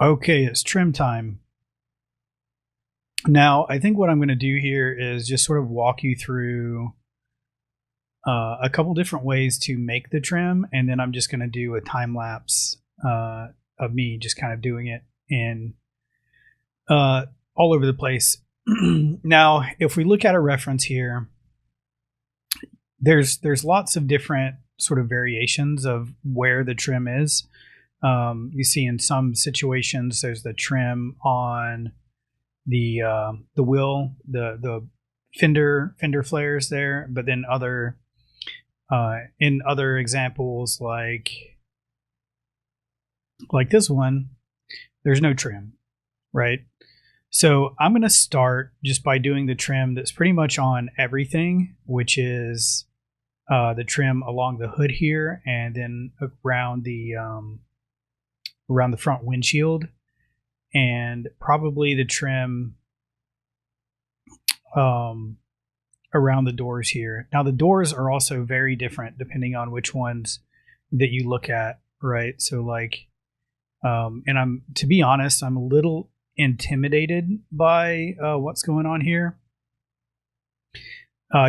Okay, it's trim time. Now, I think what I'm going to do here is just sort of walk you through a couple different ways to make the trim, and then I'm just going to do a time lapse of me just kind of doing it in all over the place. Now, if we look at a reference here, there's lots of different sort of variations of where the trim is. You see in some situations there's the trim on the wheel, the fender flares there, but then other in other examples like this one, there's no trim, right? So I'm going to start just by doing the trim that's pretty much on everything, which is the trim along the hood here, and then around the front windshield, and probably the trim around the doors here. Now the doors are also very different depending on which ones that you look at, right? So like, and to be honest, I'm a little intimidated by what's going on here,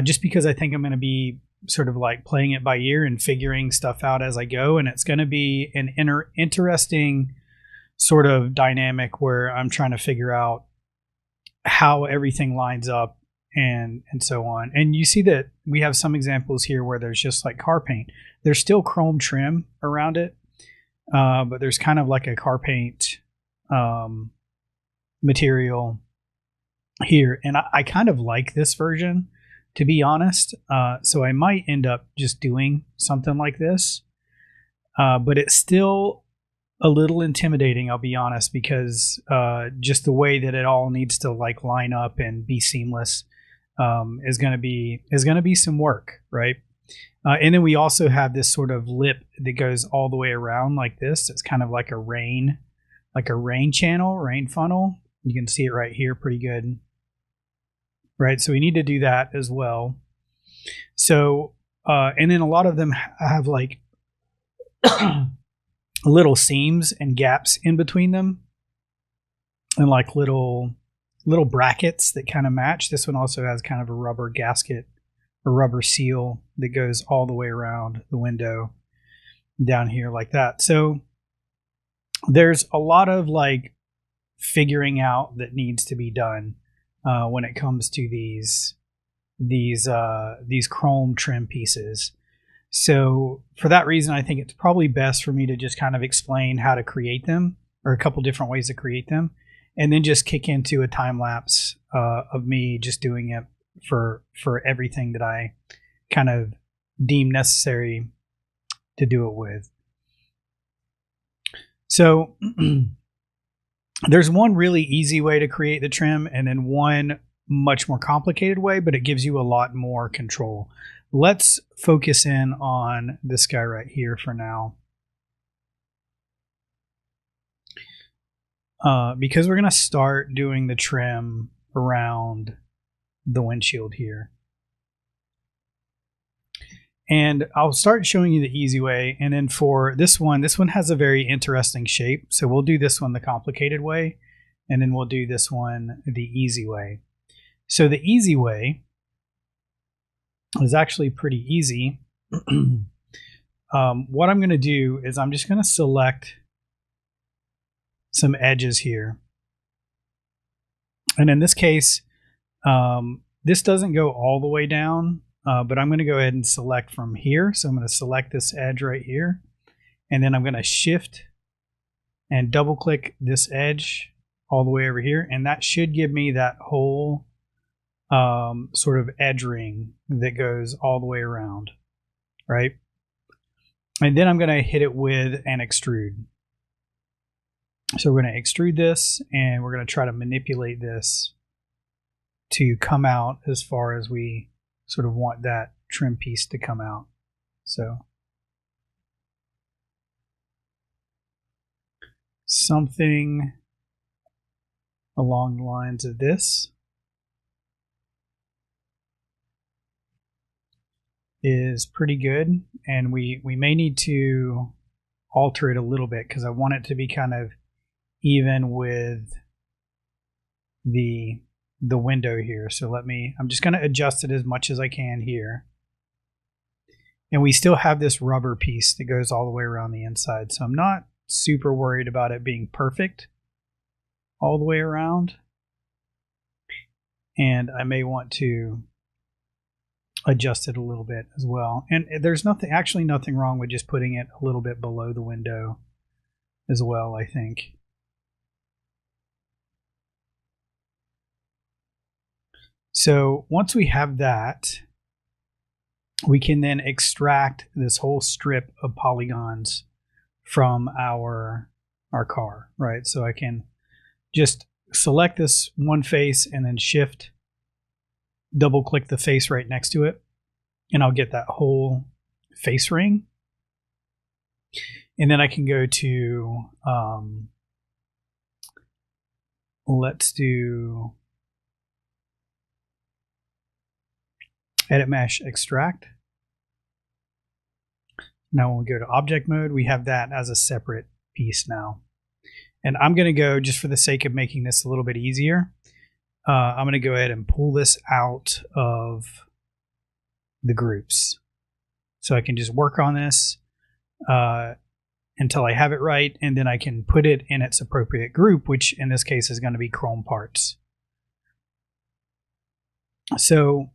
just because I think I'm going to be sort of like playing it by ear and figuring stuff out as I go, and it's going to be an interesting sort of dynamic where I'm trying to figure out how everything lines up and so on. And you see that we have some examples here where there's just like car paint. There's still chrome trim around it, but there's kind of like a car paint material here, and I kind of like this version, to be honest. So I might end up just doing something like this, but it's still a little intimidating, I'll be honest, because just the way that it all needs to like line up and be seamless is going to be some work, right? And then we also have this sort of lip that goes all the way around like this. It's kind of like a rain channel, rain funnel. You can see it right here pretty good, right? So we need to do that as well. So, and then a lot of them have like little seams and gaps in between them, and like little brackets that kind of match. This one also has kind of a rubber gasket or rubber seal that goes all the way around the window down here like that. So there's a lot of like figuring out that needs to be done when it comes to these chrome trim pieces. So for that reason, I think it's probably best for me to just kind of explain how to create them, or a couple different ways to create them, and then just kick into a time lapse of me just doing it for everything that I kind of deem necessary to do it with. So there's one really easy way to create the trim, and then one much more complicated way, but it gives you a lot more control. Let's focus in on this guy right here for now, because we're going to start doing the trim around the windshield here. And I'll start showing you the easy way, and then for this one has a very interesting shape, so we'll do this one the complicated way, and then we'll do this one the easy way. So the easy way is actually pretty easy. What I'm going to do is I'm just going to select some edges here. And in this case, this doesn't go all the way down, but I'm going to go ahead and select from here. So I'm going to select this edge right here, and then I'm going to shift and double click this edge all the way over here, and that should give me that whole sort of edge ring that goes all the way around, right? And then I'm going to hit it with an extrude. So we're going to extrude this, and we're going to try to manipulate this to come out as far as we sort of want that trim piece to come out. So something along the lines of this is pretty good, and we may need to alter it a little bit because I want it to be kind of even with the window here. So I'm just going to adjust it as much as I can here. And we still have this rubber piece that goes all the way around the inside. So I'm not super worried about it being perfect all the way around. And I may want to adjust it a little bit as well. And there's actually nothing wrong with just putting it a little bit below the window as well, I think. So once we have that, we can then extract this whole strip of polygons from our car, right? So I can just select this one face and then shift, double click the face right next to it, and I'll get that whole face ring. And then I can go to, let's do Edit Mesh Extract. Now when we go to object mode, we have that as a separate piece now. And I'm going to go, just for the sake of making this a little bit easier, I'm going to go ahead and pull this out of the groups. So I can just work on this until I have it right, and then I can put it in its appropriate group, which in this case is going to be chrome parts. So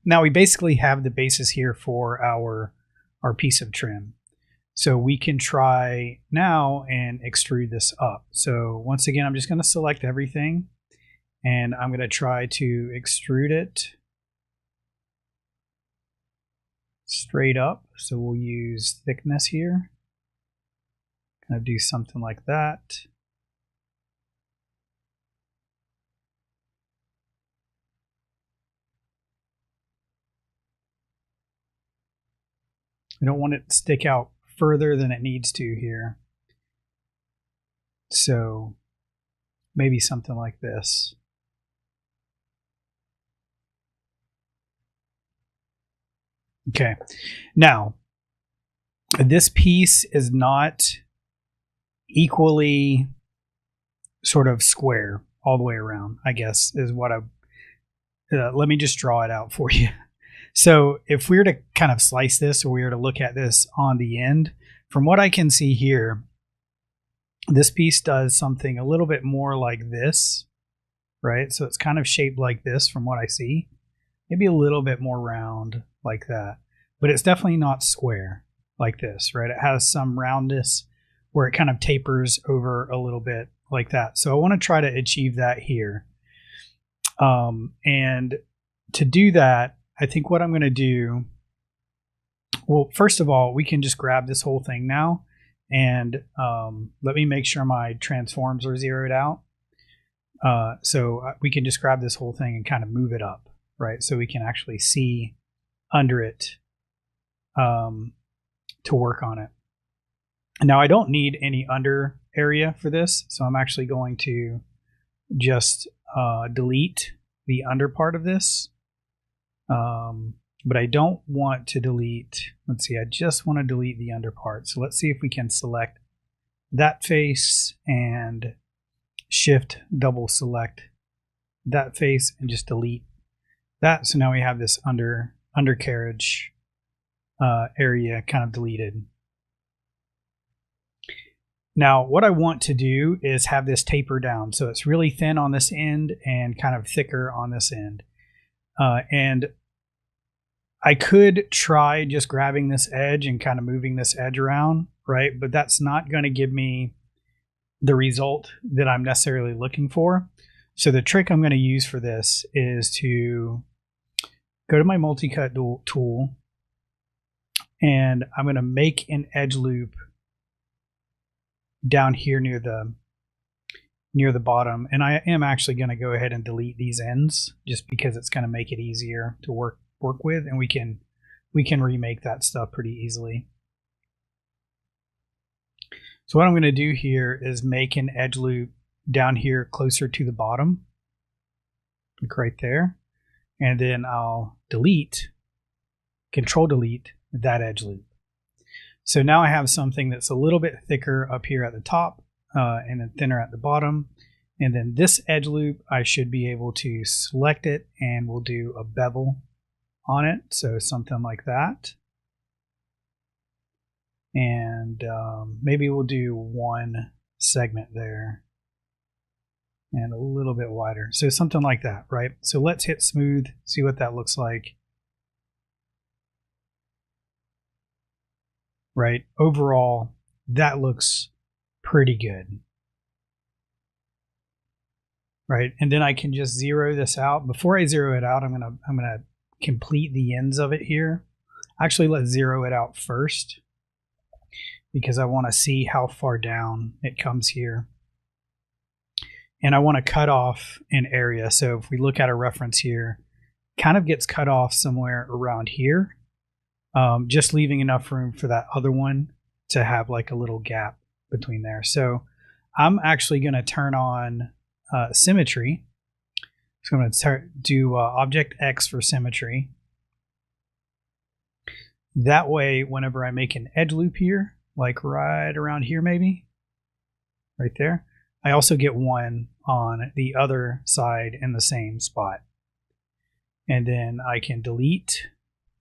now we basically have the basis here for our piece of trim. So we can try now and extrude this up. So once again, I'm just going to select everything and I'm going to try to extrude it straight up. So we'll use thickness here. Kind of do something like that. I don't want it to stick out further than it needs to here. So maybe something like this. Okay. Now, this piece is not equally sort of square all the way around, I guess, is what let me just draw it out for you. So if we were to kind of slice this, or we were to look at this on the end, from what I can see here, this piece does something a little bit more like this, right? So it's kind of shaped like this from what I see. Maybe a little bit more round like that, but it's definitely not square like this, right? It has some roundness where it kind of tapers over a little bit like that. So I want to try to achieve that here. And to do that, I think what I'm going to do, well, first of all, we can just grab this whole thing now and let me make sure my transforms are zeroed out. So we can just grab this whole thing and kind of move it up, right? So we can actually see under it to work on it. Now I don't need any under area for this, so I'm actually going to just delete the under part of this. But I don't want to delete, let's see, I just want to delete the under part. So let's see if we can select that face and shift double select that face and just delete that. So now we have this undercarriage area kind of deleted. Now what I want to do is have this taper down. So it's really thin on this end and kind of thicker on this end. And I could try just grabbing this edge and kind of moving this edge around, right? But that's not going to give me the result that I'm necessarily looking for. So the trick I'm going to use for this is to go to my multi-cut tool and I'm going to make an edge loop down here near the bottom. And I am actually going to go ahead and delete these ends just because it's going to make it easier to work with, and we can remake that stuff pretty easily. So what I'm going to do here is make an edge loop down here closer to the bottom, like right there, and then I'll control delete that edge loop. So now I have something that's a little bit thicker up here at the top, and then thinner at the bottom. And then this edge loop, I should be able to select it and we'll do a bevel on it. So something like that. And maybe we'll do one segment there and a little bit wider. So something like that, right? So let's hit smooth, see what that looks like. Right? Overall, that looks pretty good. Right? And then I can just zero this out. Before I zero it out, I'm gonna complete the ends of it here. Actually, let's zero it out first because I want to see how far down it comes here. And I want to cut off an area. So if we look at a reference here, kind of gets cut off somewhere around here, just leaving enough room for that other one to have like a little gap between there. So I'm actually going to turn on symmetry. So I'm going to do Object X for symmetry. That way, whenever I make an edge loop here, like right around here maybe, right there, I also get one on the other side in the same spot. And then I can delete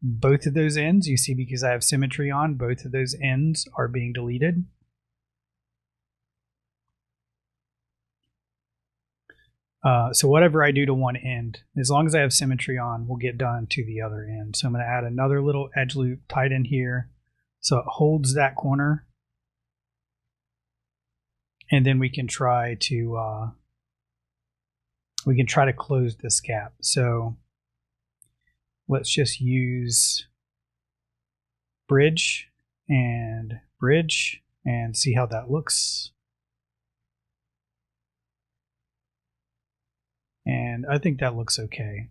both of those ends. You see, because I have symmetry on, both of those ends are being deleted. So whatever I do to one end, as long as I have symmetry on, will get done to the other end. So I'm going to add another little edge loop tied in here so it holds that corner. And then we can try to close this gap. So let's just use bridge and see how that looks. And I think that looks okay.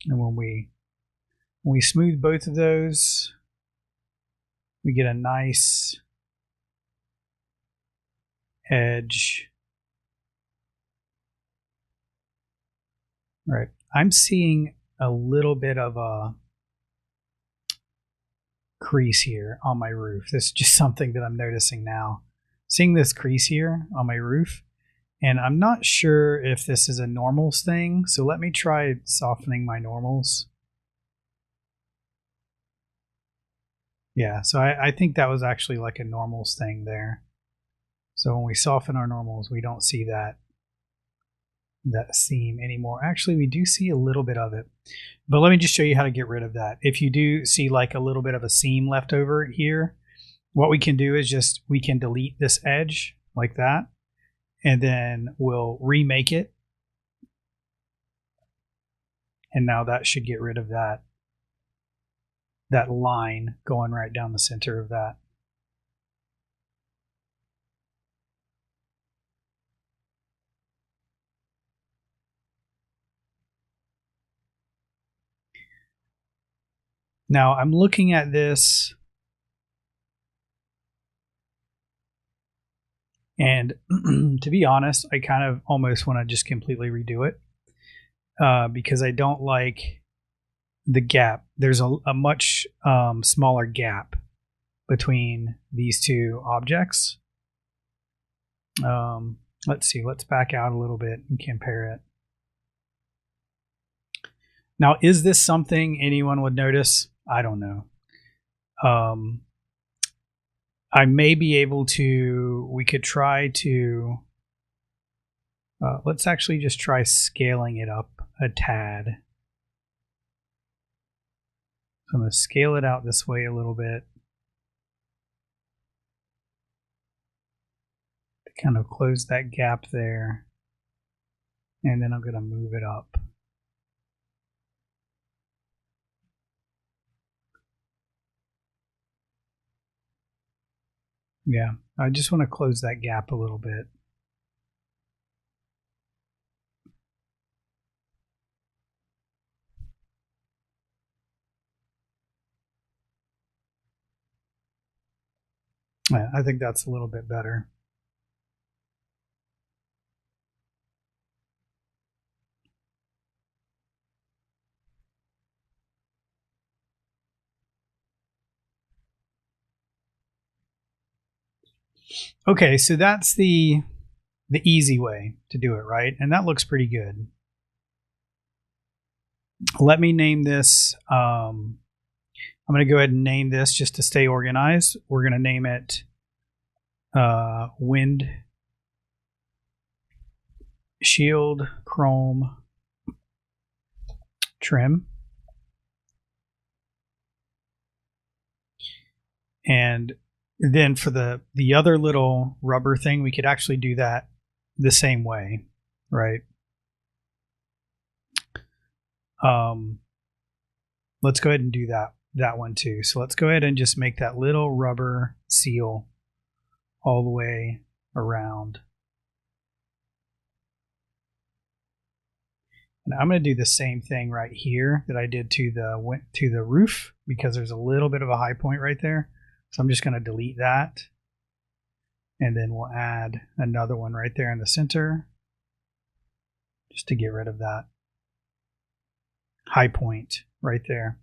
And when we smooth both of those, we get a nice edge. Right. I'm seeing a little bit of a crease here on my roof. This is just something that I'm noticing now. Seeing this crease here on my roof, and I'm not sure if this is a normals thing, so let me try softening my normals. Yeah, so I think that was actually like a normals thing there. So when we soften our normals, we don't see that seam anymore. Actually, we do see a little bit of it. But let me just show you how to get rid of that. If you do see like a little bit of a seam left over here, what we can do is we can delete this edge like that, and then we'll remake it. And now that should get rid of that line going right down the center of that. Now I'm looking at this, and to be honest, I kind of almost want to just completely redo it because I don't like the gap. There's a much smaller gap between these two objects. Let's see, let's back out a little bit and compare it. Now, is this something anyone would notice? I don't know. I may be able to, we could try to, let's actually just try scaling it up a tad. So I'm going to scale it out this way a little bit to kind of close that gap there. And then I'm going to move it up. Yeah, I just want to close that gap a little bit. Yeah, I think that's a little bit better. Okay, so that's the easy way to do it, right? And that looks pretty good. Let me name this. I'm going to go ahead and name this just to stay organized. We're going to name it Wind Shield Chrome Trim. And then for the other little rubber thing, we could actually do that the same way, right? Let's go ahead and do that one too. So let's go ahead and just make that little rubber seal all the way around. And I'm going to do the same thing right here that I did to the roof, because there's a little bit of a high point right there. So I'm just going to delete that. And then we'll add another one right there in the center, just to get rid of that high point right there.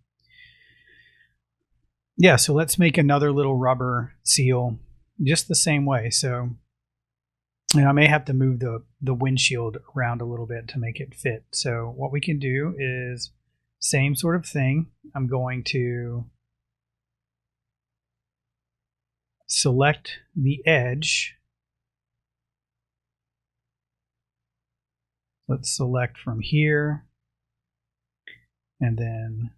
Yeah, so let's make another little rubber seal just the same way. So I may have to move the windshield around a little bit to make it fit. So what we can do is same sort of thing. I'm going to select the edge. Let's select from here. And then,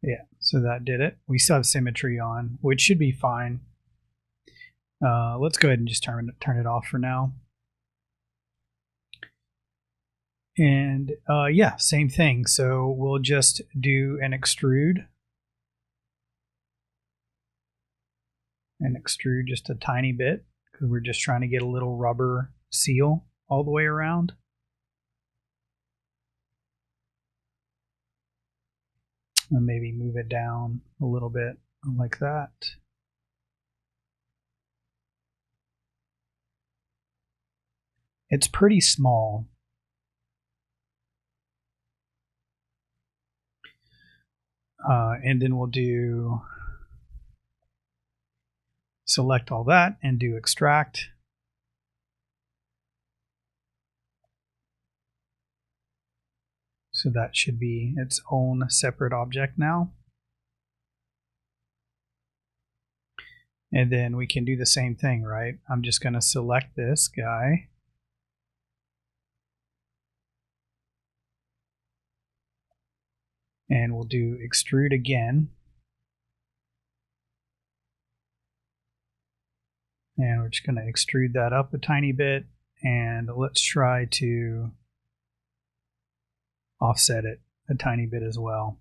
yeah, so that did it. We still have symmetry on, which should be fine. Let's go ahead and just turn it off for now. And yeah, same thing. So we'll just do an extrude. And extrude just a tiny bit, because we're just trying to get a little rubber seal all the way around. And maybe move it down a little bit like that. It's pretty small. And then we'll do select all that and do extract. So that should be its own separate object now. And then we can do the same thing, right? I'm just going to select this guy. And we'll do extrude again. And we're just going to extrude that up a tiny bit. And let's try to offset it a tiny bit as well.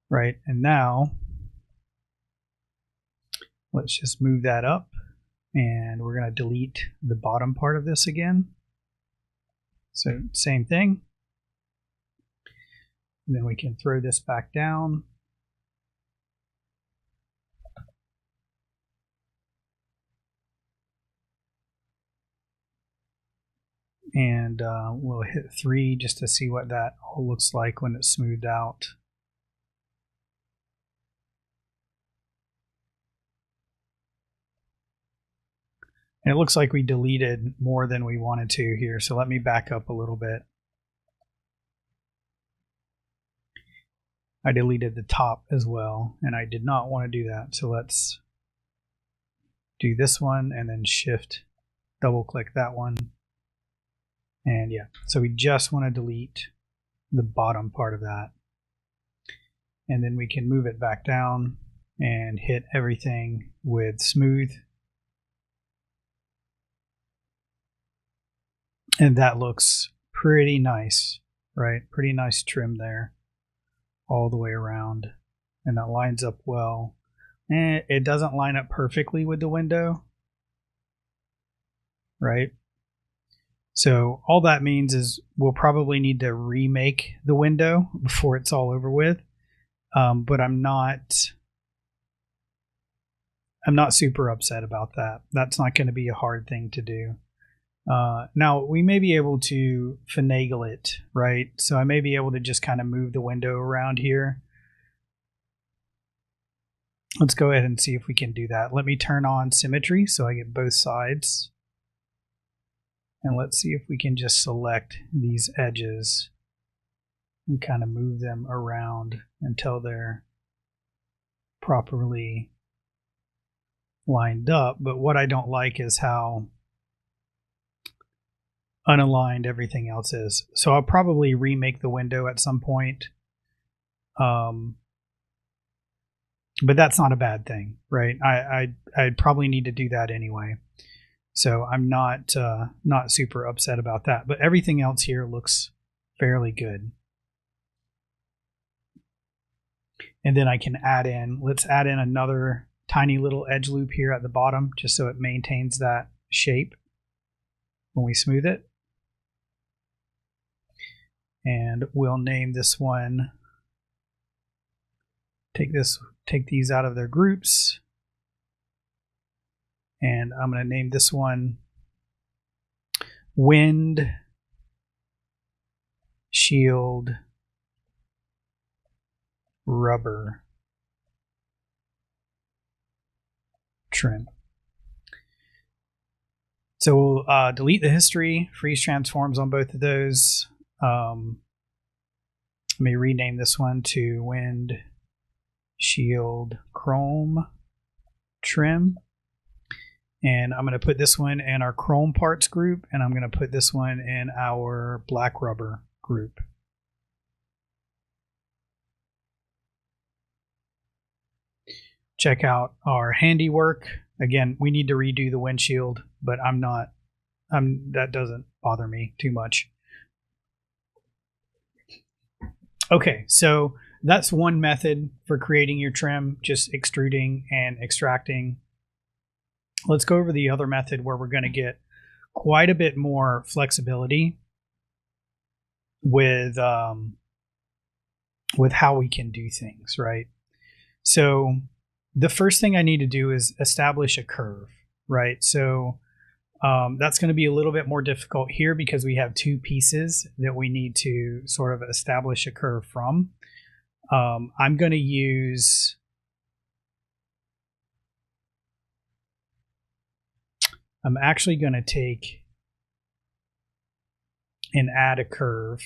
Right, and now let's just move that up, and we're going to delete the bottom part of this again. So same thing. And then we can throw this back down. And we'll hit 3 just to see what that all looks like when it's smoothed out. And it looks like we deleted more than we wanted to here, so let me back up a little bit. I deleted the top as well, and I did not want to do that. So let's do this one and then shift, double click that one. And yeah, so we just want to delete the bottom part of that. And then we can move it back down and hit everything with smooth. And that looks pretty nice, right? Pretty nice trim there all the way around. And that lines up well. And it doesn't line up perfectly with the window, right? So all that means is we'll probably need to remake the window before it's all over with. But I'm not super upset about that. That's not going to be a hard thing to do. Now we may be able to finagle it, right? So I may be able to just kind of move the window around here. let's go ahead and see if we can do that. Let me turn on symmetry so I get both sides. And let's see if we can just select these edges and kind of move them around until they're properly lined up. But what I don't like is how unaligned everything else is. So I'll probably remake the window at some point. But that's not a bad thing, right? I'd probably need to do that anyway. So I'm not super upset about that. But everything else here looks fairly good. And then I can add in, let's add in another tiny little edge loop here at the bottom, just so it maintains that shape when we smooth it. And we'll name this one, take these out of their groups. And I'm going to name this one Wind Shield Rubber Trim. So we'll delete the history, freeze transforms on both of those. Let me rename this one to Wind Shield Chrome Trim. And I'm going to put this one in our chrome parts group, and I'm going to put this one in our black rubber group. Check out our handiwork. Again, we need to redo the windshield, but that doesn't bother me too much. Okay, so that's one method for creating your trim, just extruding and extracting. Let's go over the other method where we're going to get quite a bit more flexibility with how we can do things, right? So the first thing I need to do is establish a curve, right? So that's going to be a little bit more difficult here because we have two pieces that we need to sort of establish a curve from. I'm going to use... I'm actually going to take and add a curve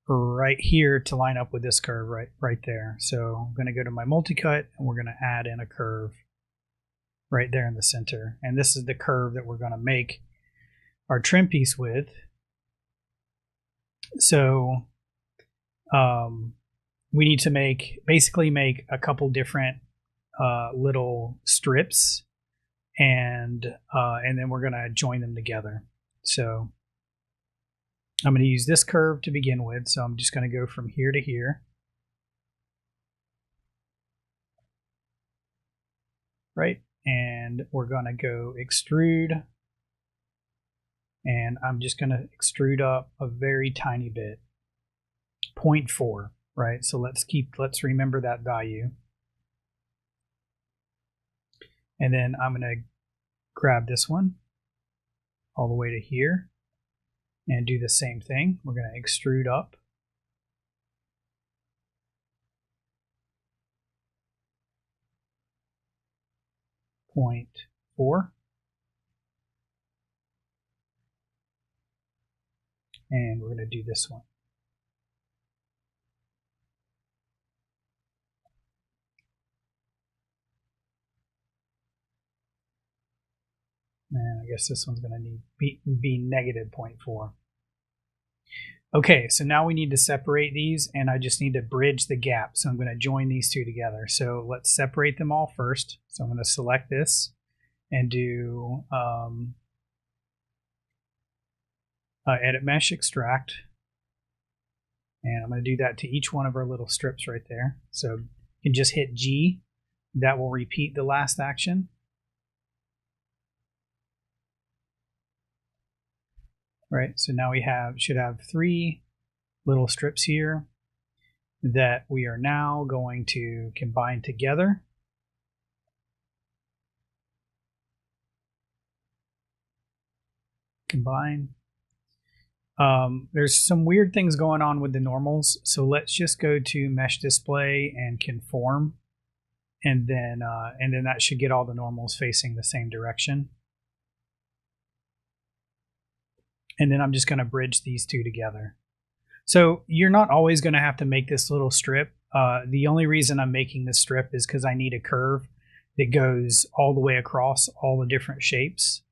right here to line up with this curve right there. So I'm going to go to my multi-cut and we're going to add in a curve right there in the center. And this is the curve that we're going to make our trim piece with. So we need to basically make a couple different little strips, and then we're going to join them together. So I'm going to use this curve to begin with. So I'm just going to go from here to here. Right. And we're going to go extrude. And I'm just going to extrude up a very tiny bit. 0.4, right? So let's remember that value. And then I'm going to grab this one all the way to here and do the same thing. We're going to extrude up. .4. And we're going to do this one. And I guess this one's going to need be negative 0.4. Okay, so now we need to separate these, and I just need to bridge the gap. So I'm going to join these two together. So let's separate them all first. So I'm going to select this and do edit mesh extract. And I'm going to do that to each one of our little strips right there. So you can just hit G. That will repeat the last action. Right, so now we should have 3 little strips here that we are now going to combine together. Combine. There's some weird things going on with the normals, so let's just go to mesh display and conform, and then that should get all the normals facing the same direction. And then I'm just going to bridge these two together. So you're not always going to have to make this little strip. The only reason I'm making this strip is because I need a curve that goes all the way across all the different shapes.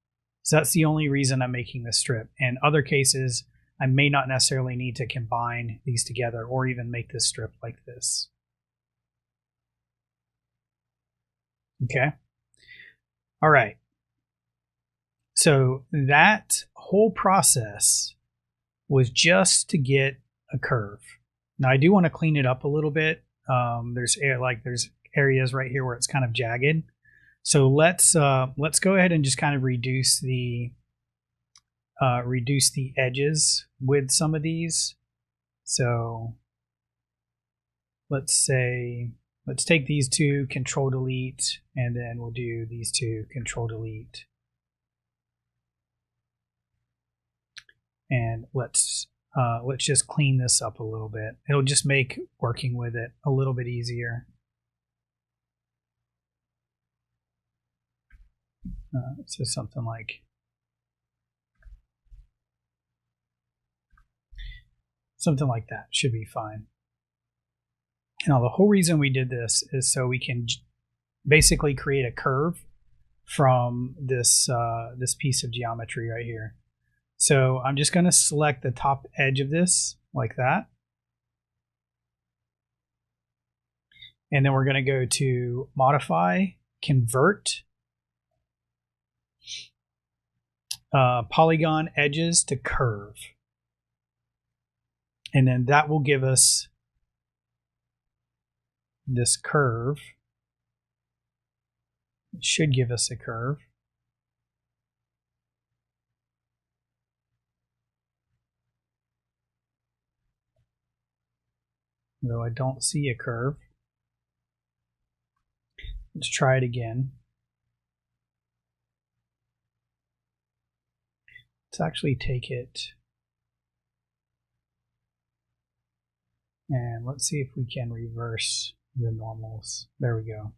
So that's the only reason I'm making this strip. In other cases, I may not necessarily need to combine these together or even make this strip like this. Okay. All right. So that whole process was just to get a curve. Now I do want to clean it up a little bit. There's areas right here where it's kind of jagged. So let's go ahead and just kind of reduce the edges with some of these. So let's take these two, Control Delete, and then we'll do these two, Control Delete. And let's just clean this up a little bit. It'll just make working with it a little bit easier. So something like that should be fine. Now the whole reason we did this is so we can basically create a curve from this this piece of geometry right here. So I'm just going to select the top edge of this like that. And then we're going to go to Modify, Convert, Polygon Edges to Curve. And then that will give us this curve. It should give us a curve. Though I don't see a curve. Let's try it again. Let's actually take it and let's see if we can reverse the normals. There we go.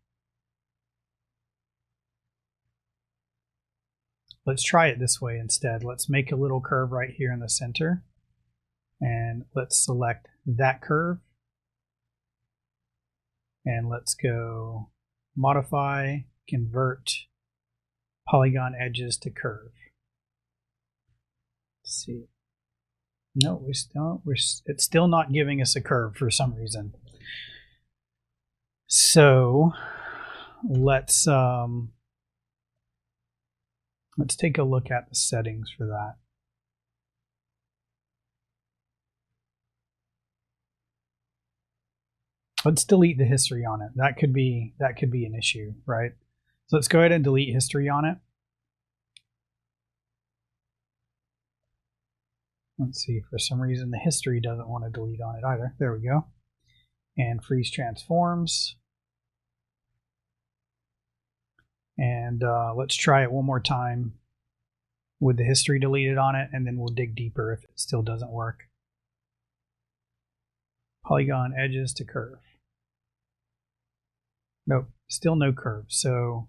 Let's try it this way instead. Let's make a little curve right here in the center. And let's select that curve. And let's go Modify, Convert, Polygon Edges to Curve. Let's see. No, it's still not giving us a curve for some reason. So let's take a look at the settings for that. Let's delete the history on it. That could be an issue, right? So let's go ahead and delete history on it. Let's see, for some reason the history doesn't want to delete on it either. There we go. And freeze transforms. And let's try it one more time with the history deleted on it, and then we'll dig deeper if it still doesn't work. Polygon edges to curve. Nope, still no curve. So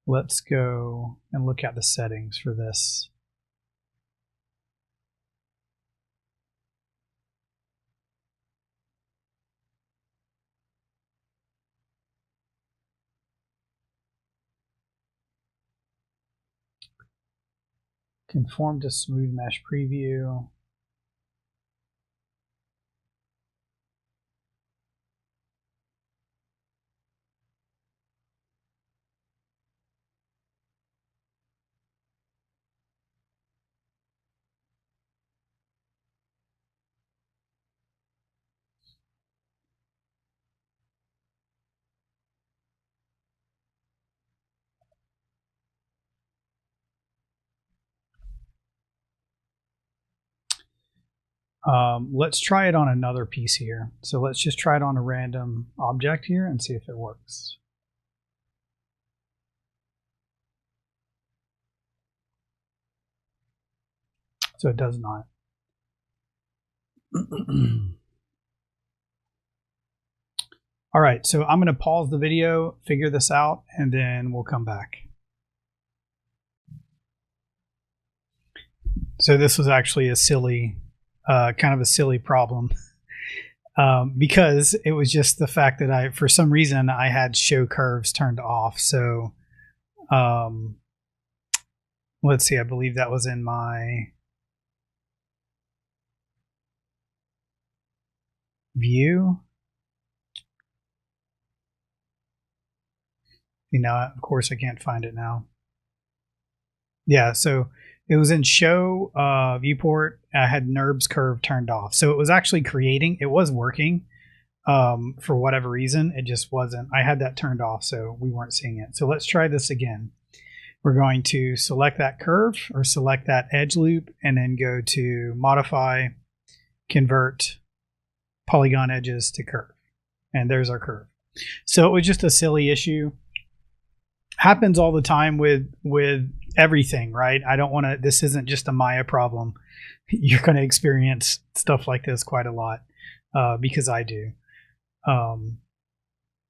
let's go and look at the settings for this. Conform to smooth mesh preview. Let's try it on another piece here. So let's just try it on a random object here and see if it works. So it does not. All right, so I'm going to pause the video, figure this out, and then we'll come back. So this was actually a silly, kind of a silly problem. Because it was just the fact that for some reason, I had show curves turned off. So, let's see, I believe that was in my view. You know, of course, I can't find it now. Yeah, so it was in show viewport. I had NURBS curve turned off. So it was actually creating, it was working for whatever reason. It just wasn't. I had that turned off, so we weren't seeing it. So let's try this again. We're going to select that curve or select that edge loop and then go to modify, convert polygon edges to curve. And there's our curve. So it was just a silly issue. Happens all the time with everything, right? I don't want to, this isn't just a Maya problem. You're going to experience stuff like this quite a lot because I do.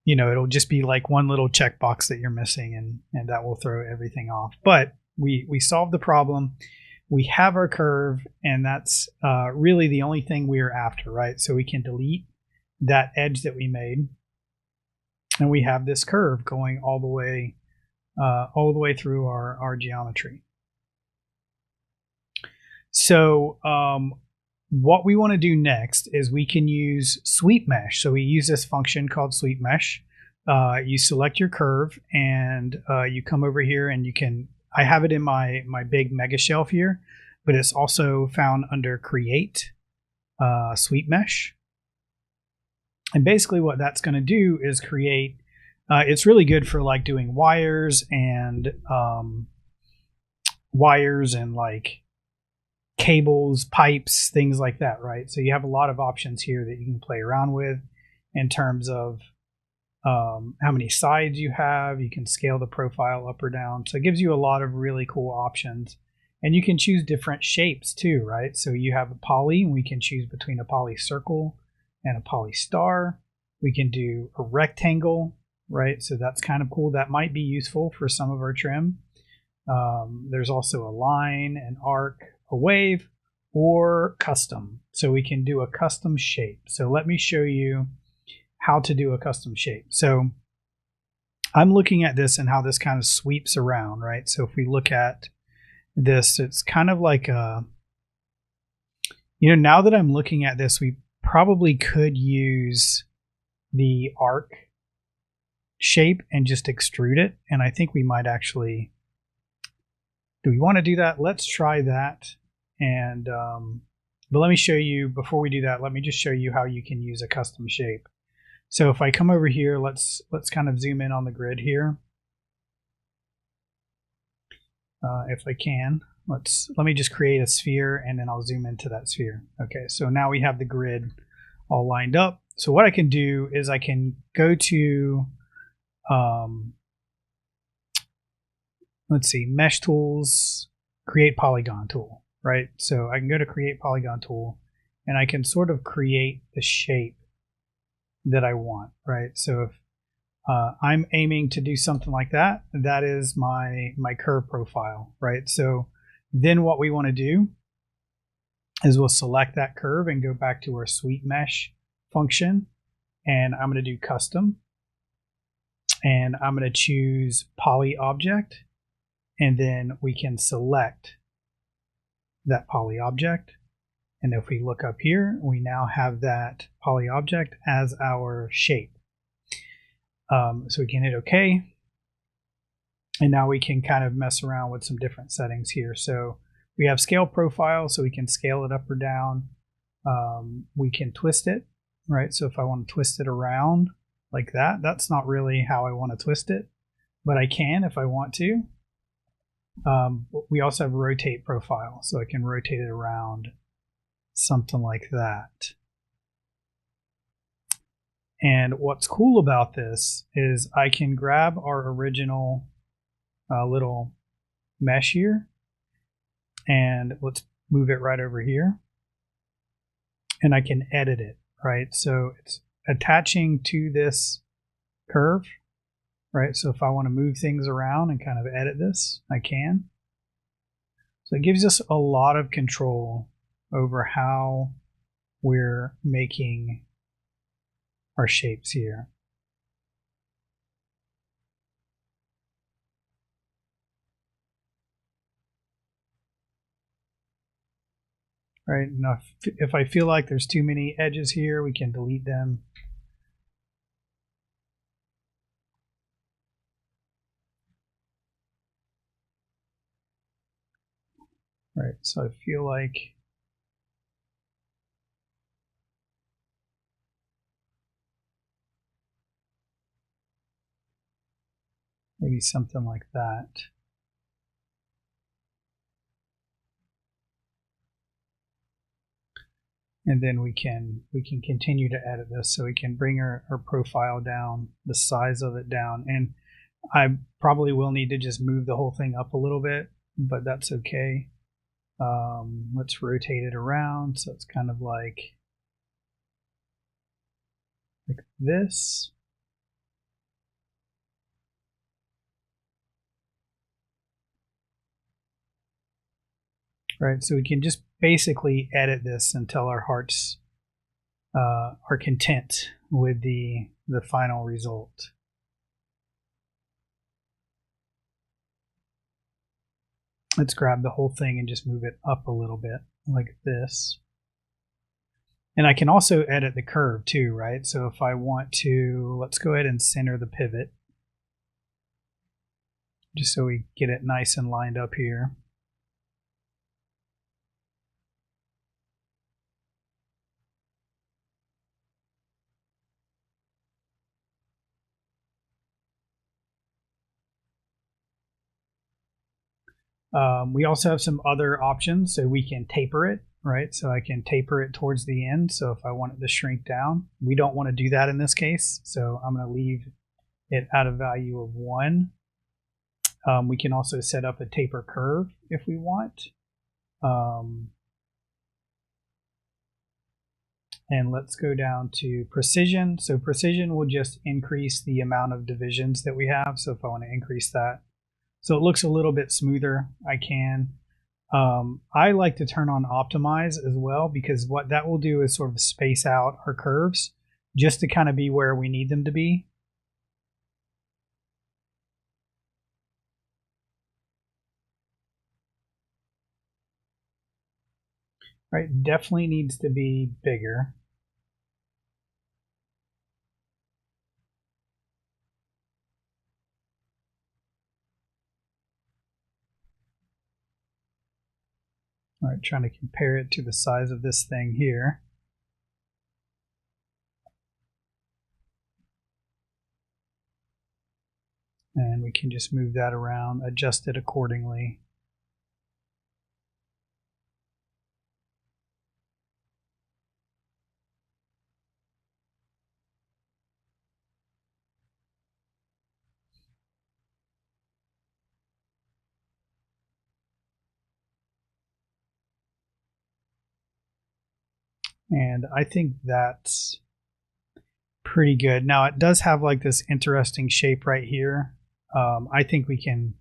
You know, it'll just be like one little checkbox that you're missing and that will throw everything off. But we solved the problem. We have our curve, and that's really the only thing we're after, right? So we can delete that edge that we made, and we have this curve going all the way through our geometry. So what we want to do next is we can use sweep mesh. So we use this function called sweep mesh. You select your curve and you come over here and you can, I have it in my big mega shelf here, but it's also found under create sweep mesh. And basically what that's going to do is create, it's really good for like doing wires and like cables, pipes, things like that, right? So you have a lot of options here that you can play around with in terms of how many sides you have. You can scale the profile up or down. So it gives you a lot of really cool options. And you can choose different shapes too, right? So you have a poly, and we can choose between a poly circle and a poly star. We can do a rectangle, right? So that's kind of cool. That might be useful for some of our trim. There's also a line, an arc, a wave, or custom. So we can do a custom shape. So let me show you how to do a custom shape. So I'm looking at this and how this kind of sweeps around, right? So if we look at this, it's kind of like a, you know, now that I'm looking at this, we probably could use the arc shape and just extrude it. And I think we might actually, do we want to do that? Let's try that. And, but let me show you, before we do that, let me just show you how you can use a custom shape. So if I come over here, let's kind of zoom in on the grid here. If I can, let me just create a sphere and then I'll zoom into that sphere. Okay, so now we have the grid all lined up. So what I can do is I can go to, let's see, mesh tools, create polygon tool, right? So I can go to create polygon tool and I can sort of create the shape that I want, right? So if I'm aiming to do something like that, that is my curve profile, right? So then what we want to do is we'll select that curve and go back to our sweep mesh function, and I'm going to do custom, and I'm going to choose poly object, and then we can select that poly object. And if we look up here, we now have that poly object as our shape. So we can hit OK. And now we can kind of mess around with some different settings here. So we have scale profile, so we can scale it up or down. We can twist it, right? So if I want to twist it around like that, that's not really how I want to twist it, but I can if I want to. We also have rotate profile, so I can rotate it around something like that. And what's cool about this is I can grab our original little mesh here, and let's move it right over here, and I can edit it, right? So it's attaching to this curve, right? So if I want to move things around and kind of edit this, I can. So it gives us a lot of control over how we're making our shapes here. Right, now if I feel like there's too many edges here, we can delete them. Right, so I feel like maybe something like that. And then we can continue to edit this, so we can bring our profile down, the size of it down. And I probably will need to just move the whole thing up a little bit, but that's okay. Let's rotate it around so it's kind of like this. Right, so we can just basically edit this until our hearts are content with the final result. Let's grab the whole thing and just move it up a little bit like this. And I can also edit the curve too, right? So if I want to, let's go ahead and center the pivot just so we get it nice and lined up here. We also have some other options, so we can taper it, right? So I can taper it towards the end. So if I want it to shrink down, we don't want to do that in this case. So I'm going to leave it at a value of 1. We can also set up a taper curve if we want. And let's go down to precision. So precision will just increase the amount of divisions that we have. So if I want to increase that, so it looks a little bit smoother, I can. I like to turn on optimize as well, because what that will do is sort of space out our curves just to kind of be where we need them to be. Right, definitely needs to be bigger. All right, trying to compare it to the size of this thing here. And we can just move that around, adjust it accordingly. And I think that's pretty good. Now it does have like this interesting shape right here. I think we can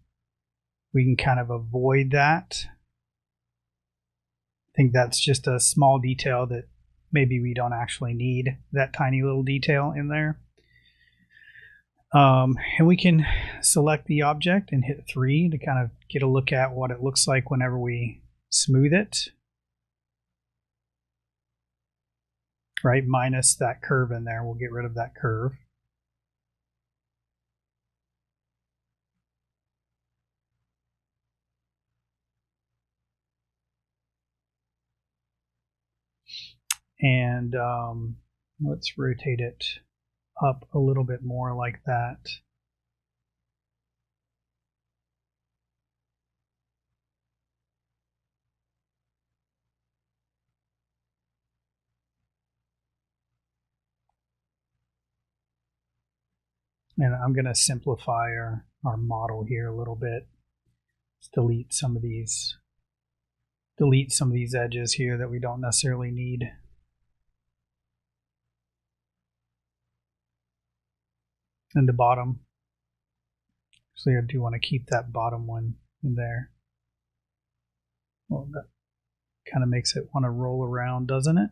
kind of avoid that. I think that's just a small detail that maybe we don't actually need that tiny little detail in there. And we can select the object and hit 3 to kind of get a look at what it looks like whenever we smooth it. Right, minus that curve in there. We'll get rid of that curve. And let's rotate it up a little bit more like that. And I'm going to simplify our model here a little bit. Let's delete some of these delete some of these edges here that we don't necessarily need. And the bottom. So I do want to keep that bottom one in there. Well, that kind of makes it want to roll around, doesn't it?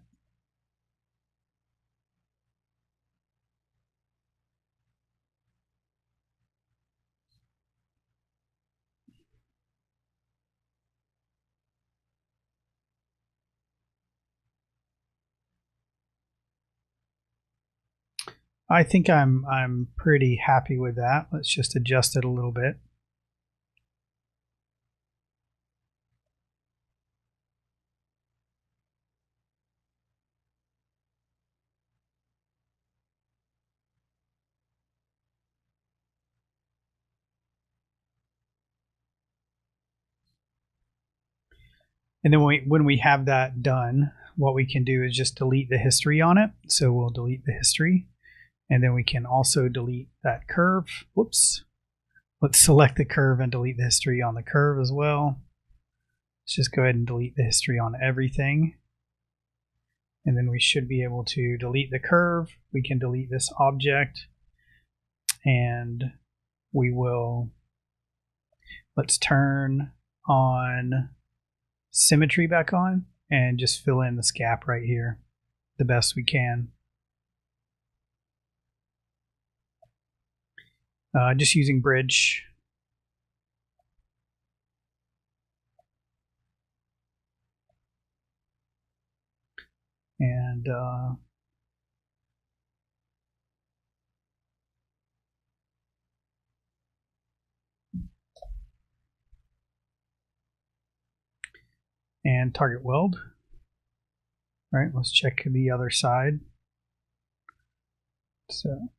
I think I'm pretty happy with that. Let's just adjust it a little bit. And then when we have that done, what we can do is just delete the history on it. So we'll delete the history. And then we can also delete that curve. Whoops. Let's select the curve and delete the history on the curve as well. Let's just go ahead and delete the history on everything. And then we should be able to delete the curve. We can delete this object. And we will, let's turn on symmetry back on and just fill in this gap right here the best we can. Just using bridge. And target weld. All right, let's check the other side. So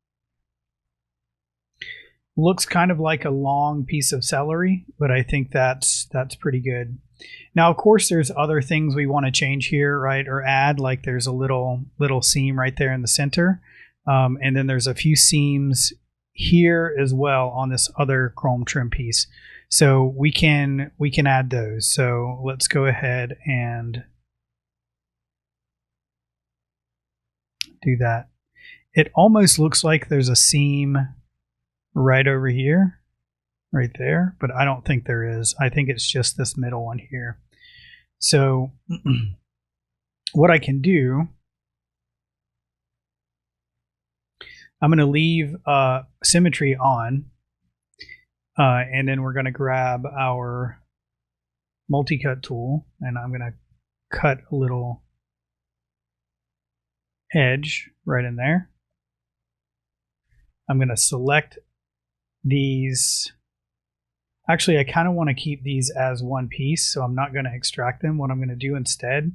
looks kind of like a long piece of celery, but I think that's pretty good. Now, of course, there's other things we want to change here, right, or add. Like there's a little seam right there in the center, and then there's a few seams here as well on this other chrome trim piece. So we can add those. So let's go ahead and do that. It almost looks like there's a seam right over here, right there, but I don't think there is. I think it's just this middle one here. So what I can do, I'm going to leave symmetry on, and then we're going to grab our multi-cut tool, and I'm going to cut a little edge right in there. I'm going to select these. Actually, I kind of want to keep these as one piece, so I'm not going to extract them. What I'm going to do instead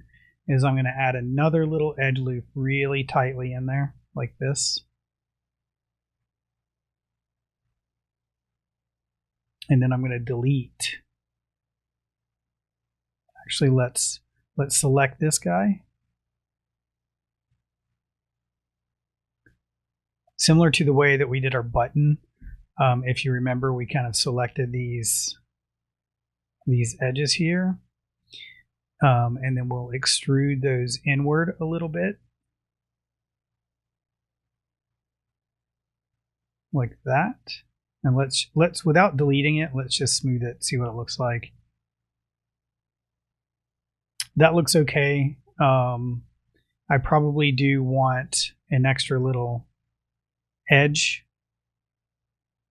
is I'm going to add another little edge loop really tightly in there, like this. And then I'm going to delete. Actually, let's select this guy. Similar to the way that we did our button. If you remember, we kind of selected these edges here. And then we'll extrude those inward a little bit. Like that. And let's without deleting it, let's just smooth it, see what it looks like. That looks okay. I probably do want an extra little edge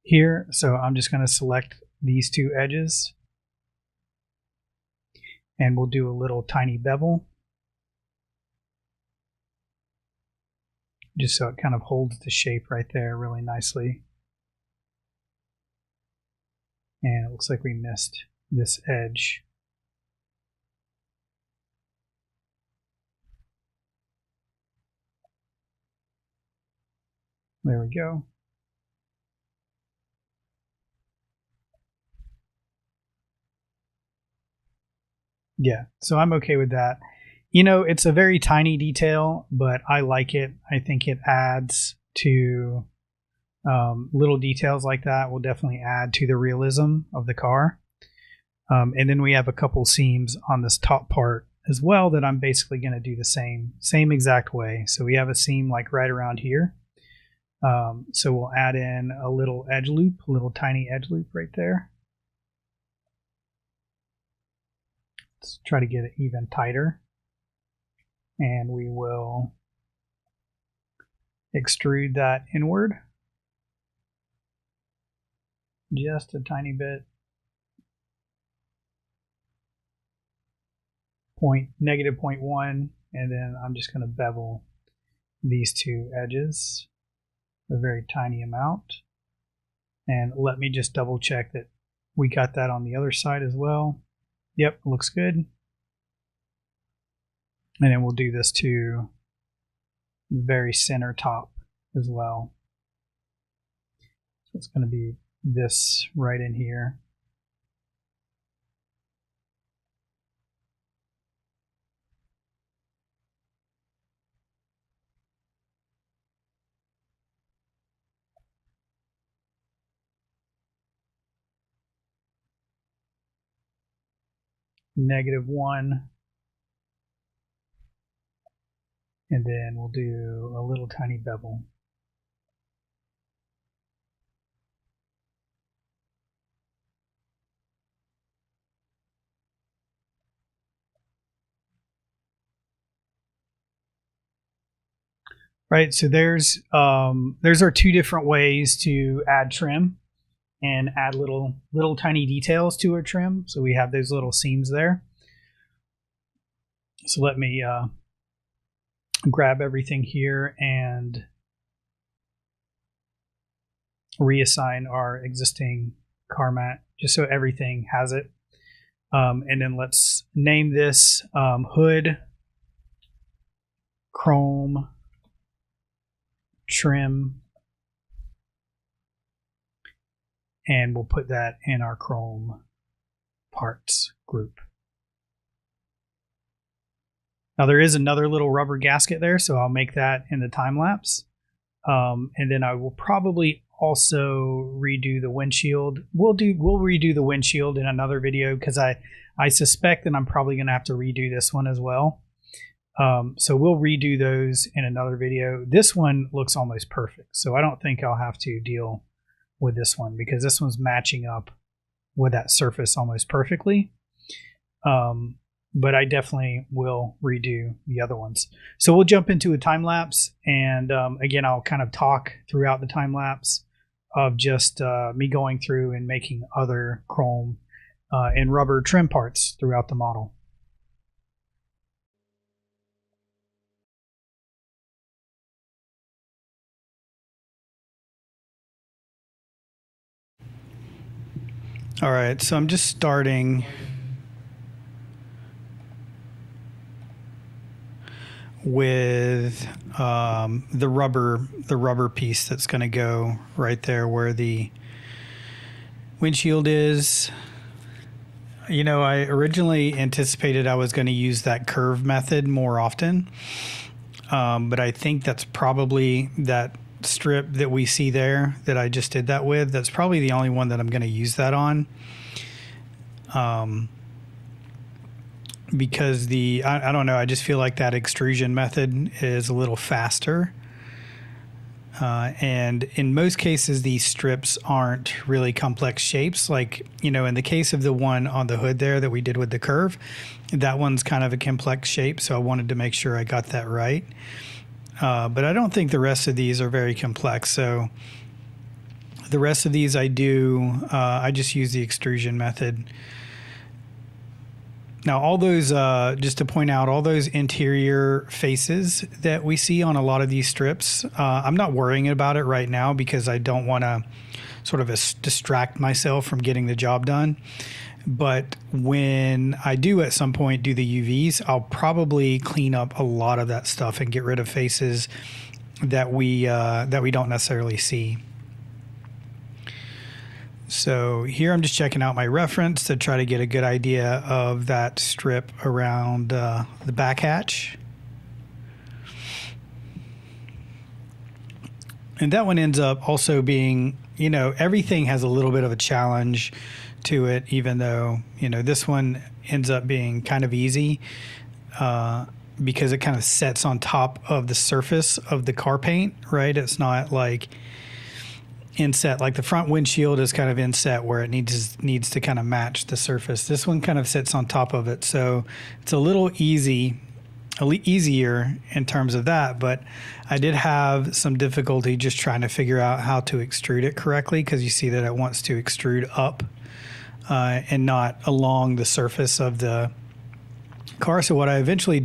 here, so I'm just going to select these two edges, and we'll do a little tiny bevel, just so it kind of holds the shape right there really nicely. And it looks like we missed this edge. There we go. Yeah, so I'm okay with that. You know, it's a very tiny detail, but I like it. I think it adds to little details like that will definitely add to the realism of the car. And then we have a couple seams on this top part as well that I'm basically going to do the same exact way. So we have a seam like right around here. So we'll add in a little edge loop, a little tiny edge loop right there. Let's try to get it even tighter. And we will extrude that inward just a tiny bit. -0.1, and then I'm just going to bevel these two edges a very tiny amount. And let me just double check that we got that on the other side as well. Yep, looks good. And then we'll do this to the very center top as well. So it's going to be this right in here. -1, and then we'll do a little tiny bevel. Right, so there's our two different ways to add trim and add little tiny details to our trim. So we have those little seams there. So let me grab everything here and reassign our existing car mat just so everything has it. And then let's name this hood chrome trim, and we'll put that in our chrome parts group. Now there is another little rubber gasket there, so I'll make that in the time lapse. And then I will probably also redo the windshield. We'll redo the windshield in another video because I suspect that I'm probably going to have to redo this one as well. So we'll redo those in another video. This one looks almost perfect, so I don't think I'll have to deal with this one because this one's matching up with that surface almost perfectly. But I definitely will redo the other ones. So we'll jump into a time lapse, and again, I'll kind of talk throughout the time lapse of just me going through and making other chrome and rubber trim parts throughout the model. All right, so I'm just starting with the rubber piece that's going to go right there where the windshield is. You know, I originally anticipated I was going to use that curve method more often, but I think that's probably that strip that we see there that I just did that with. That's probably the only one that I'm going to use that on. Because I don't know, I just feel like that extrusion method is a little faster. And in most cases, these strips aren't really complex shapes. Like, you know, in the case of the one on the hood there that we did with the curve, that one's kind of a complex shape. So I wanted to make sure I got that right. But I don't think the rest of these are very complex. So the rest of these I just use the extrusion method. Now, all those, just to point out, all those interior faces that we see on a lot of these strips, I'm not worrying about it right now because I don't want to sort of distract myself from getting the job done. But when I do at some point do the UVs, I'll probably clean up a lot of that stuff and get rid of faces that we don't necessarily see. So here I'm just checking out my reference to try to get a good idea of that strip around the back hatch. And that one ends up also being everything has a little bit of a challenge to it, even though, this one ends up being kind of easy because it kind of sets on top of the surface of the car paint, right? It's not like inset, like the front windshield is kind of inset where it needs to kind of match the surface. This one kind of sits on top of it. So it's a little easier in terms of that, but I did have some difficulty just trying to figure out how to extrude it correctly, because you see that it wants to extrude up and not along the surface of the car. So what I eventually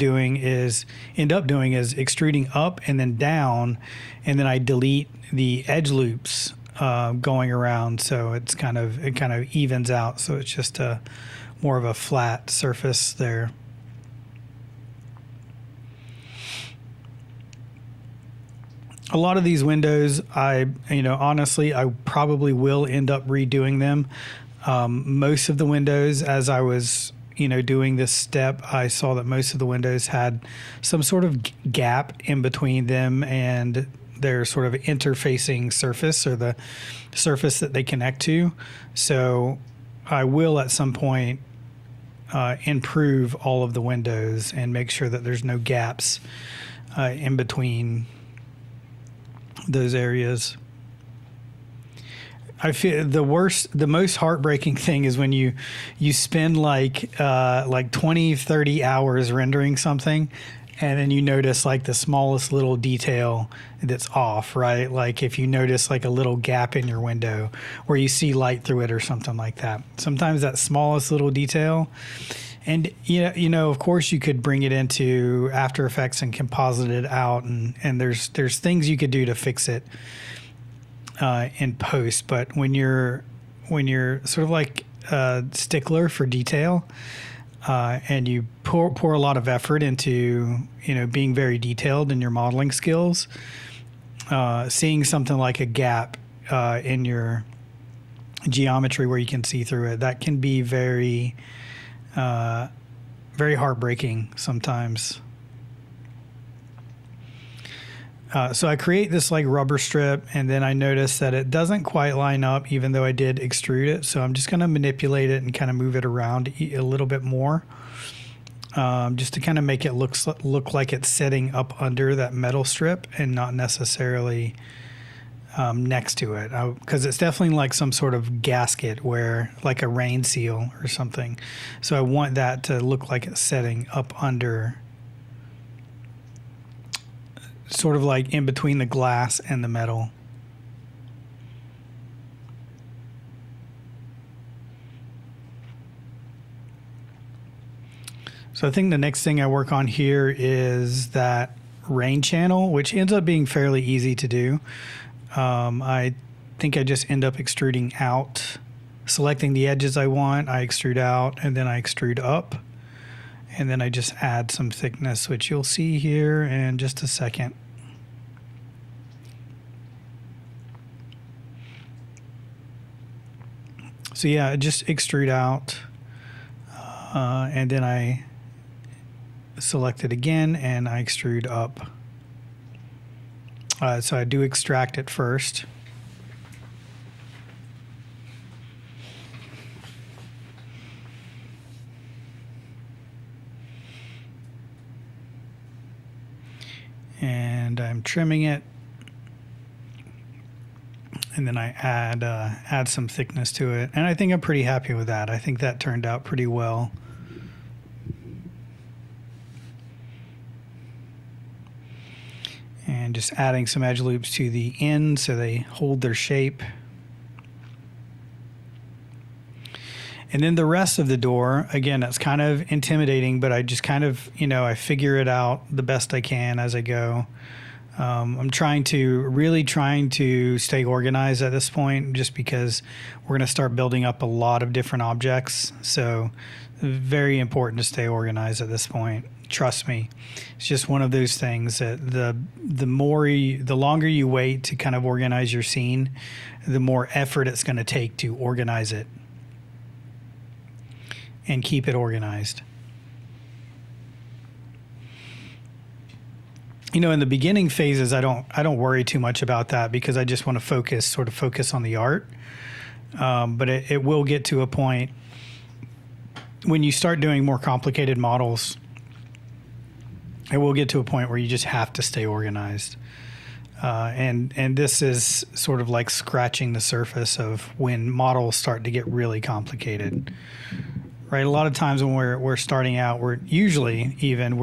end up doing is extruding up and then down, and then I delete the edge loops going around, so it kind of evens out, so it's just more of a flat surface there. A lot of these windows, honestly, I probably will end up redoing them. Most of the windows, as I was, doing this step, I saw that most of the windows had some sort of gap in between them and their sort of interfacing surface, or the surface that they connect to. So I will at some point improve all of the windows and make sure that there's no gaps in between those areas. I feel the most heartbreaking thing is when you spend like 20, 30 hours rendering something, and then you notice like the smallest little detail that's off, right? Like if you notice like a little gap in your window where you see light through it or something like that. Sometimes that smallest little detail, and of course you could bring it into After Effects and composite it out, and there's things you could do to fix it in post. But when you're sort of like a stickler for detail, and you pour a lot of effort into being very detailed in your modeling skills, seeing something like a gap in your geometry where you can see through it, that can be very very heartbreaking sometimes. So I create this like rubber strip, and then I notice that it doesn't quite line up, even though I did extrude it. So I'm just going to manipulate it and kind of move it around a little bit more, just to kind of make it look like it's setting up under that metal strip and not necessarily next to it, because it's definitely like some sort of gasket, where like a rain seal or something. So I want that to look like it's setting up under, sort of like in between the glass and the metal. So I think the next thing I work on here is that rain channel, which ends up being fairly easy to do. I think I just end up extruding out, selecting the edges I want, I extrude out, and then I extrude up. And then I just add some thickness, which you'll see here in just a second. So yeah, just extrude out, and then I select it again and I extrude up. So I do extract it first. And I'm trimming it, and then I add some thickness to it, and I think I'm pretty happy with that. I think that turned out pretty well. And just adding some edge loops to the end so they hold their shape. And then the rest of the door, again, that's kind of intimidating, but I just kind of, I figure it out the best I can as I go. I'm really trying to stay organized at this point, just because we're going to start building up a lot of different objects. So very important to stay organized at this point. Trust me, it's just one of those things that the longer you wait to kind of organize your scene, the more effort it's going to take to organize it and keep it organized. in the beginning phases, I don't worry too much about that because I just want to focus on the art. But it will get to a point when you start doing more complicated models. It will get to a point where you just have to stay organized. And this is sort of like scratching the surface of when models start to get really complicated. Right, a lot of times when we're starting out, we're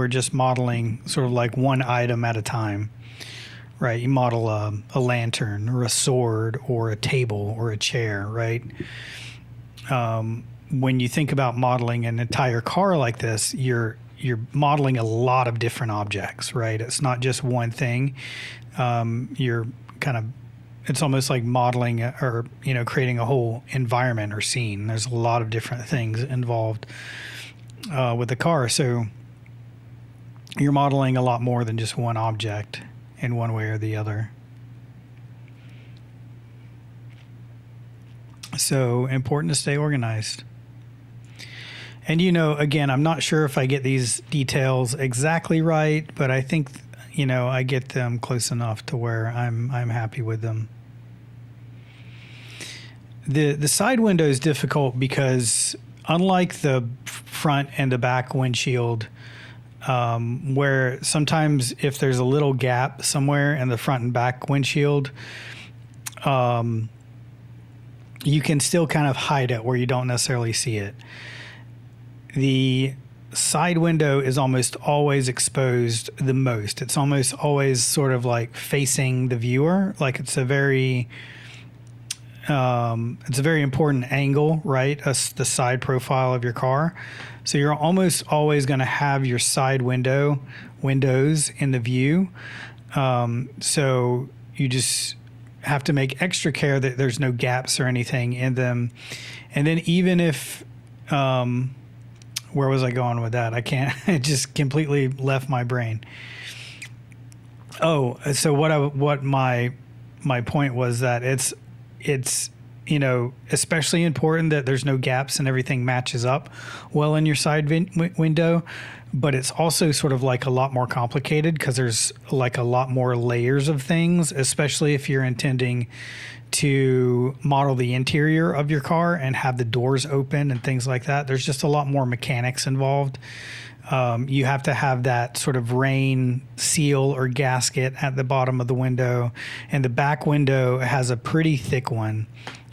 just modeling sort of like one item at a time. Right, you model a lantern or a sword or a table or a chair. Right, when you think about modeling an entire car like this, you're modeling a lot of different objects. Right, it's not just one thing. It's almost like modeling or creating a whole environment or scene. There's a lot of different things involved with the car, so you're modeling a lot more than just one object in one way or the other. So important to stay organized. And again, I'm not sure if I get these details exactly right, but I think I get them close enough to where I'm happy with them. The side window is difficult because unlike the front and the back windshield, where sometimes if there's a little gap somewhere in the front and back windshield, you can still kind of hide it where you don't necessarily see it. The side window is almost always exposed the most. It's almost always sort of like facing the viewer, like it's a very important angle, right? The side profile of your car. So you're almost always going to have your side windows in the view. So you just have to make extra care that there's no gaps or anything in them. And then even if, where was I going with that? I can't, it just completely left my brain. Oh, so what my point was that it's especially important that there's no gaps and everything matches up well in your side window, but it's also sort of like a lot more complicated because there's like a lot more layers of things, especially if you're intending to model the interior of your car and have the doors open and things like that. There's just a lot more mechanics involved. You have to have that sort of rain seal or gasket at the bottom of the window, and the back window has a pretty thick one,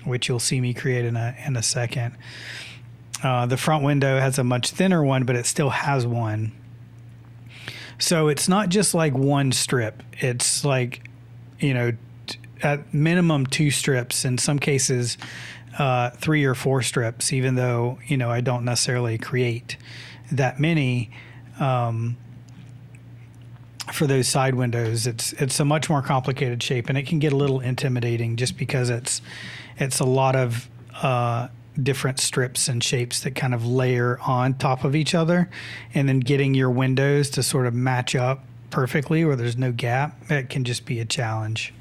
which you'll see me create in a second. The front window has a much thinner one, but it still has one. So it's not just like one strip. It's like, at minimum 2 strips, in some cases 3 or 4 strips, even though, I don't necessarily create that many for those side windows. It's a much more complicated shape, and it can get a little intimidating just because it's a lot of different strips and shapes that kind of layer on top of each other, and then getting your windows to sort of match up perfectly where there's no gap, it can just be a challenge.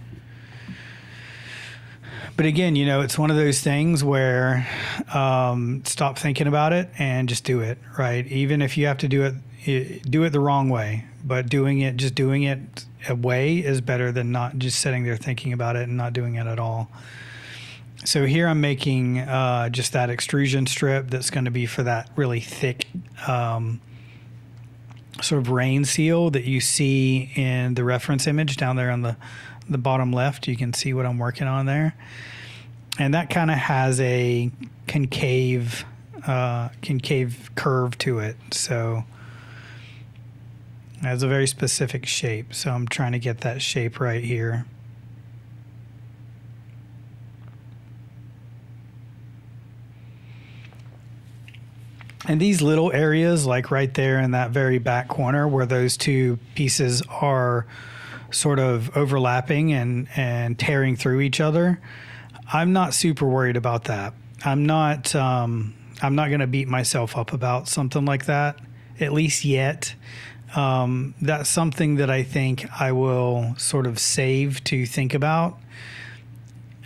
But again, it's one of those things where stop thinking about it and just do it, right? Even if you have to do it the wrong way, but doing it a way is better than not just sitting there thinking about it and not doing it at all. So here I'm making just that extrusion strip that's going to be for that really thick sort of rain seal that you see in the reference image down there on the bottom left. You can see what I'm working on there. And that kind of has a concave curve to it. So it has a very specific shape. So I'm trying to get that shape right here. And these little areas, like right there in that very back corner where those two pieces are sort of overlapping and tearing through each other, I'm not super worried about that. I'm not going to beat myself up about something like that, at least yet. That's something that I think I will sort of save to think about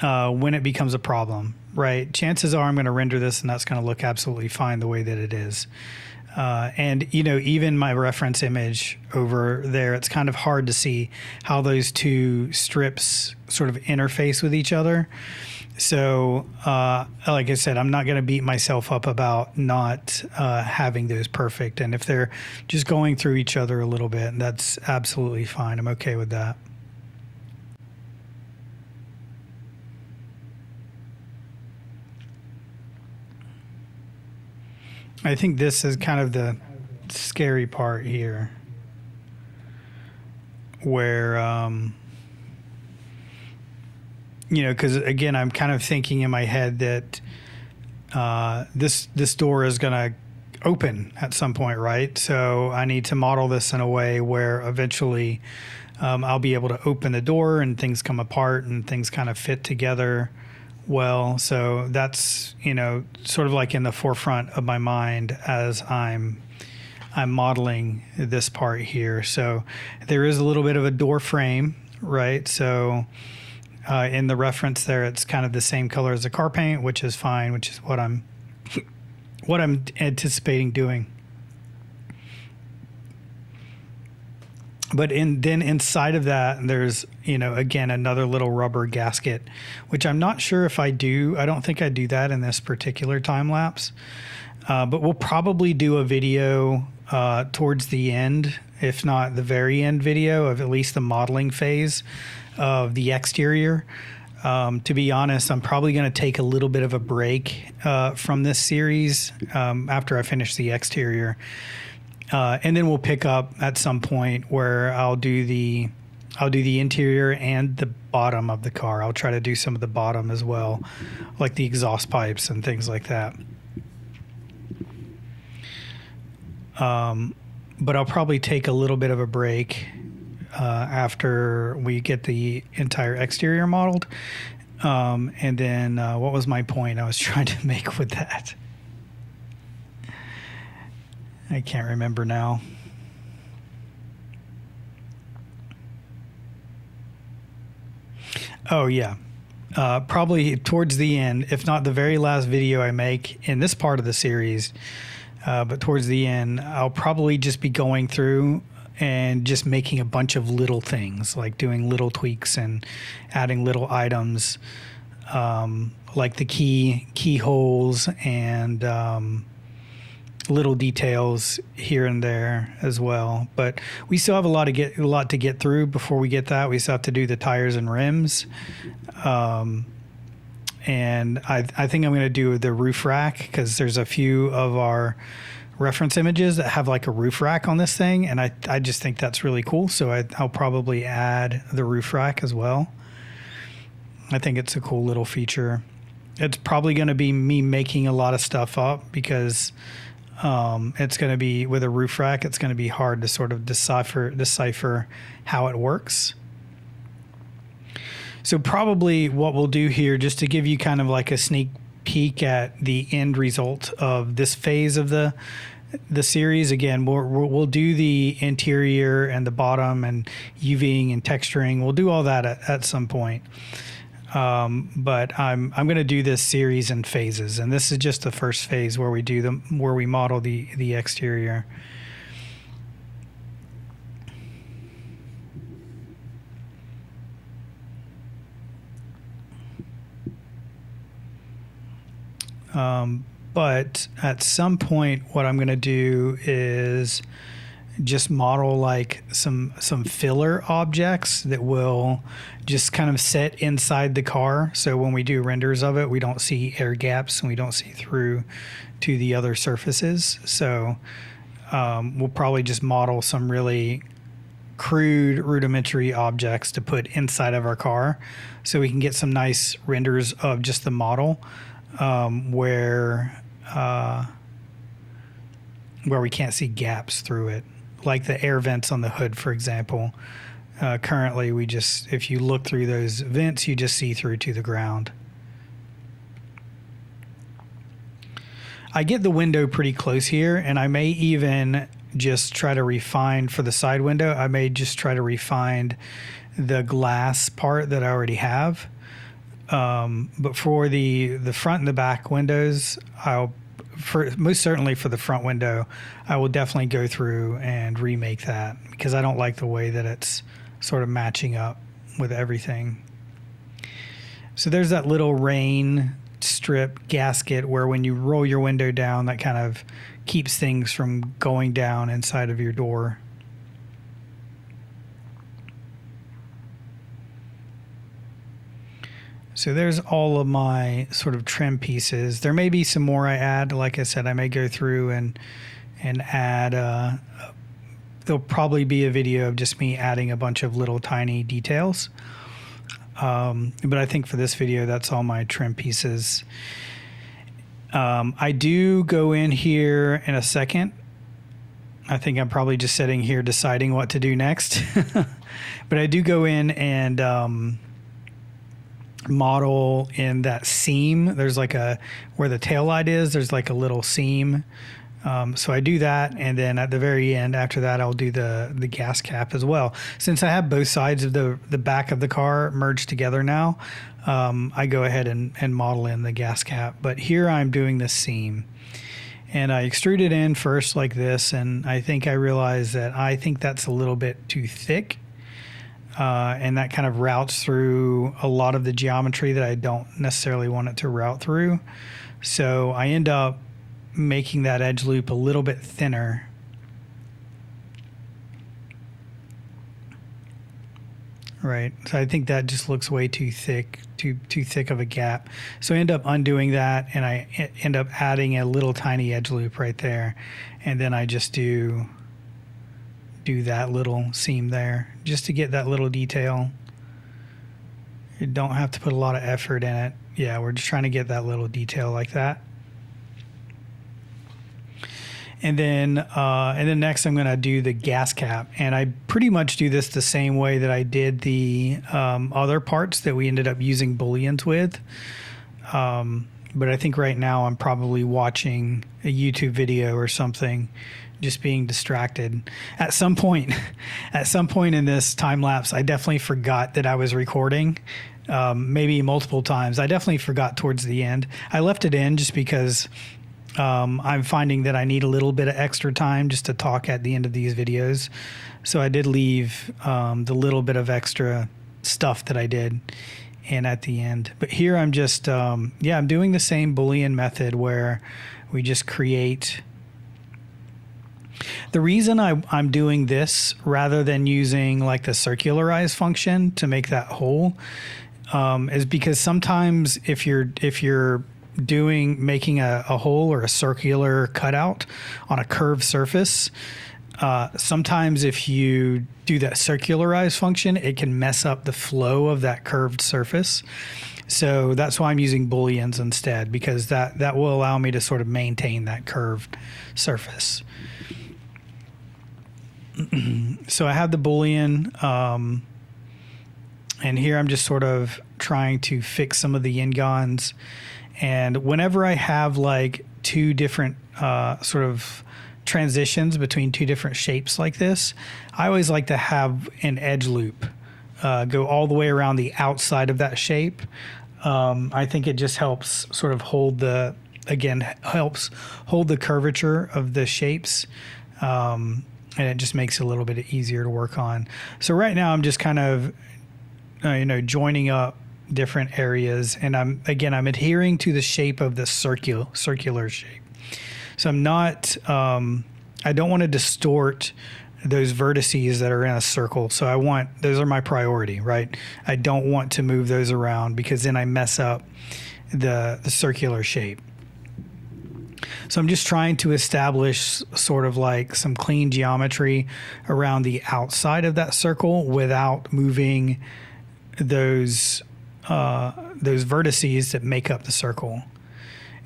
when it becomes a problem, right? Chances are I'm going to render this and that's going to look absolutely fine the way that it is. And, you know, even my reference image over there, it's kind of hard to see how those two strips sort of interface with each other. So, like I said, I'm not going to beat myself up about not having those perfect. And if they're just going through each other a little bit, that's absolutely fine. I'm okay with that. I think this is kind of the scary part here where, you know, because again, I'm kind of thinking in my head that this door is going to open at some point, right? So I need to model this in a way where eventually I'll be able to open the door and things come apart and things kind of fit together well. So that's, you know, sort of like in the forefront of my mind as I'm modeling this part here. So there is a little bit of a door frame, right? So in the reference there, it's kind of the same color as the car paint, which is fine, which is what I'm anticipating doing. But then inside of that, there's, you know, again, another little rubber gasket, which I'm not sure if I do. I don't think I do that in this particular time lapse. But we'll probably do a video towards the end, if not the very end video of at least the modeling phase of the exterior. To be honest, I'm probably going to take a little bit of a break from this series after I finish the exterior. And then we'll pick up at some point where I'll do the interior and the bottom of the car. I'll try to do some of the bottom as well, like the exhaust pipes and things like that. But I'll probably take a little bit of a break after we get the entire exterior modeled. And then what was my point I was trying to make with that? I can't remember now. Oh, yeah. Probably towards the end, if not the very last video I make in this part of the series, but towards the end, I'll probably just be going through and just making a bunch of little things, like doing little tweaks and adding little items, like the keyholes and little details here and there as well. But we still have a lot to get through before we get that. We still have to do the tires and rims. And I think I'm going to do the roof rack because there's a few of our reference images that have like a roof rack on this thing. And I just think that's really cool. So I'll probably add the roof rack as well. I think it's a cool little feature. It's probably going to be me making a lot of stuff up because it's going to be with a roof rack. It's going to be hard to sort of decipher how it works. So probably what we'll do here, just to give you kind of like a sneak peek at the end result of this phase of the series. Again, we'll do the interior and the bottom and UVing and texturing. We'll do all that at some point. But I'm going to do this series in phases, and this is just the first phase where we model the exterior. But at some point, what I'm going to do is just model like some filler objects that will just kind of set inside the car. So when we do renders of it, we don't see air gaps and we don't see through to the other surfaces. So we'll probably just model some really crude rudimentary objects to put inside of our car so we can get some nice renders of just the model where we can't see gaps through it, like the air vents on the hood, for example. Currently, if you look through those vents, you just see through to the ground. I get the window pretty close here, and I may even just try to refine for the side window. I may just try to refine the glass part that I already have. But for the front and the back windows, I'll for most certainly for the front window, I will definitely go through and remake that because I don't like the way that it's sort of matching up with everything. So there's that little rain strip gasket where when you roll your window down, that kind of keeps things from going down inside of your door. So there's all of my sort of trim pieces. There may be some more I add. Like I said, I may go through and add. There'll probably be a video of just me adding a bunch of little tiny details. But I think for this video, that's all my trim pieces. I do go in here in a second. I think I'm probably just sitting here deciding what to do next. But I do go in and model in that seam. There's like where the tail light is, there's like a little seam. So I do that, and then at the very end, after that, I'll do the gas cap as well. Since I have both sides of the back of the car merged together now, I go ahead and model in the gas cap. But here I'm doing the seam. And I extrude it in first like this, and I think I realized that I think that's a little bit too thick. And that kind of routes through a lot of the geometry that I don't necessarily want it to route through. So I end up making that edge loop a little bit thinner. Right, so I think that just looks way too thick, too thick of a gap. So I end up undoing that, and I end up adding a little tiny edge loop right there, and then I just do that little seam there just to get that little detail. You don't have to put a lot of effort in it. Yeah, we're just trying to get that little detail like that. And then next I'm going to do the gas cap, and I pretty much do this the same way that I did the other parts that we ended up using booleans with. But I think right now I'm probably watching a YouTube video or something, just being distracted. At some point in this time lapse, I definitely forgot that I was recording, maybe multiple times. I definitely forgot towards the end. I left it in just because I'm finding that I need a little bit of extra time just to talk at the end of these videos. So I did leave the little bit of extra stuff that I did in at the end. But here I'm just, I'm doing the same Boolean method where we just create. The reason I'm doing this rather than using like the circularize function to make that hole is because sometimes if you're making a hole or a circular cutout on a curved surface, sometimes if you do that circularize function, it can mess up the flow of that curved surface. So that's why I'm using booleans instead, because that will allow me to sort of maintain that curved surface. So I have the boolean, and here I'm just sort of trying to fix some of the n-gons. And whenever I have like two different sort of transitions between two different shapes like this, I always like to have an edge loop go all the way around the outside of that shape. I think it just helps sort of hold the curvature of the shapes. And it just makes it a little bit easier to work on. So right now I'm just kind of, joining up different areas, and I'm adhering to the shape of the circular shape. So I'm not, I don't want to distort those vertices that are in a circle. So those are my priority, right? I don't want to move those around because then I mess up the circular shape. So I'm just trying to establish sort of like some clean geometry around the outside of that circle without moving those vertices that make up the circle.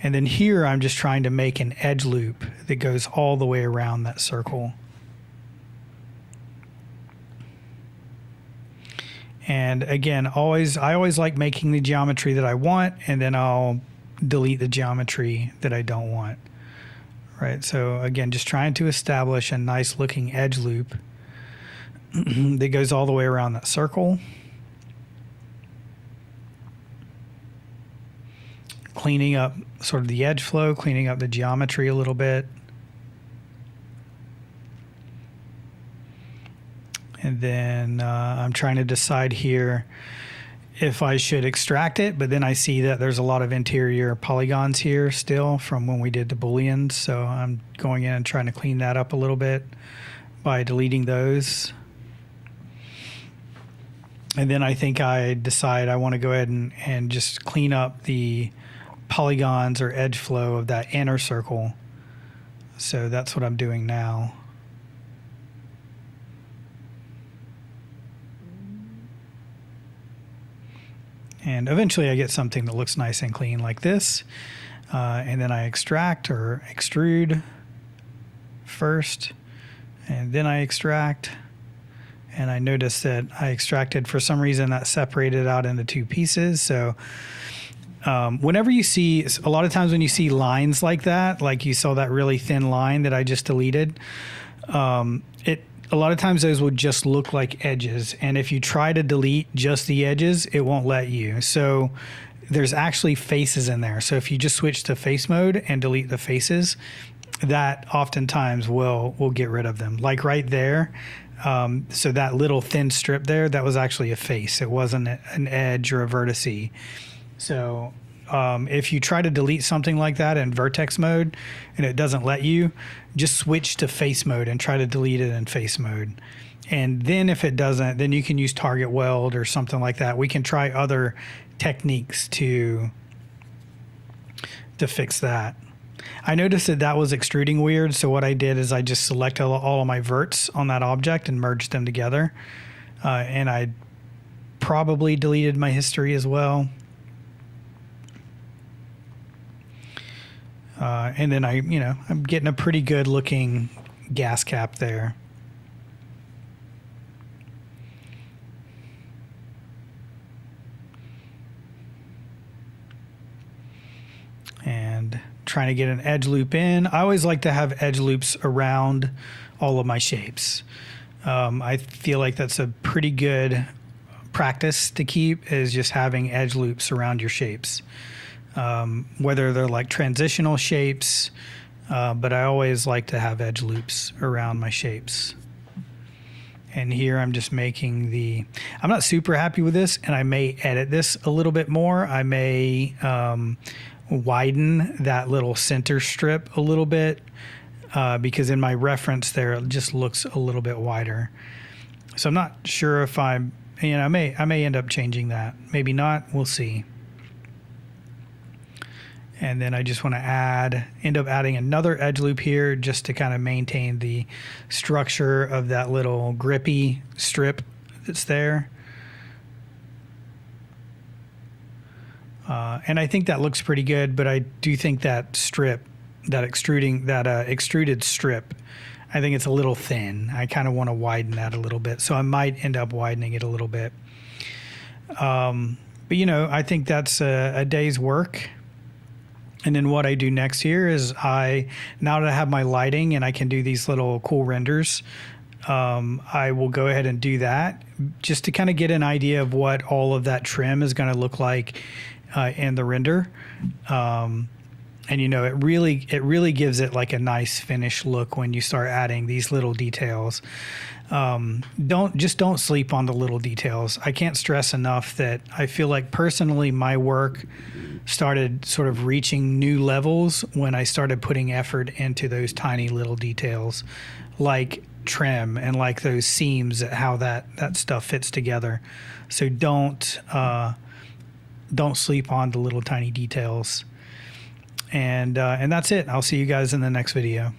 And then here I'm just trying to make an edge loop that goes all the way around that circle. And again, I always like making the geometry that I want, and then I'll delete the geometry that I don't want. Right, so again, just trying to establish a nice looking edge loop that goes all the way around that circle. cleaning up sort of the edge flow, cleaning up the geometry a little bit. And then I'm trying to decide here if I should extract it, but then I see that there's a lot of interior polygons here still from when we did the booleans. So I'm going in and trying to clean that up a little bit by deleting those. And then I think I decide I want to go ahead and just clean up the polygons or edge flow of that inner circle. So that's what I'm doing now. And eventually I get something that looks nice and clean like this. And then I extract or extrude first, and then I extract. And I noticed that I extracted, for some reason, that separated out into two pieces. So whenever you see, a lot of times when you see lines like that, like you saw that really thin line that I just deleted, a lot of times those will just look like edges. And if you try to delete just the edges, it won't let you. So there's actually faces in there. So if you just switch to face mode and delete the faces, that oftentimes will get rid of them. Like right there. So that little thin strip there, that was actually a face. It wasn't an edge or a vertice. So if you try to delete something like that in vertex mode and it doesn't let you, just switch to face mode and try to delete it in face mode. And then if it doesn't, then you can use target weld or something like that. We can try other techniques to fix that. I noticed that was extruding weird, so what I did is I just selected all of my verts on that object and merged them together. And I probably deleted my history as well. And then I'm getting a pretty good looking gas cap there. And trying to get an edge loop in. I always like to have edge loops around all of my shapes. I feel like that's a pretty good practice to keep, is just having edge loops around your shapes. Whether they're like transitional shapes, but I always like to have edge loops around my shapes. And here I'm just making I'm not super happy with this, and I may edit this a little bit more. I may widen that little center strip a little bit, because in my reference there, it just looks a little bit wider. So I'm not sure if I may end up changing that. Maybe not, we'll see. And then I just want to end up adding another edge loop here just to kind of maintain the structure of that little grippy strip that's there. And I think that looks pretty good, but I do think that strip, that extruded strip, I think it's a little thin. I kind of want to widen that a little bit. So I might end up widening it a little bit. But I think that's a day's work. And then what I do next here is now that I have my lighting and I can do these little cool renders, I will go ahead and do that just to kind of get an idea of what all of that trim is going to look like in the render. And it really gives it like a nice finished look when you start adding these little details. Don't sleep on the little details. I can't stress enough that I feel like personally my work started sort of reaching new levels when I started putting effort into those tiny little details like trim and like those seams, how that stuff fits together. So don't sleep on the little tiny details. And that's it. I'll see you guys in the next video.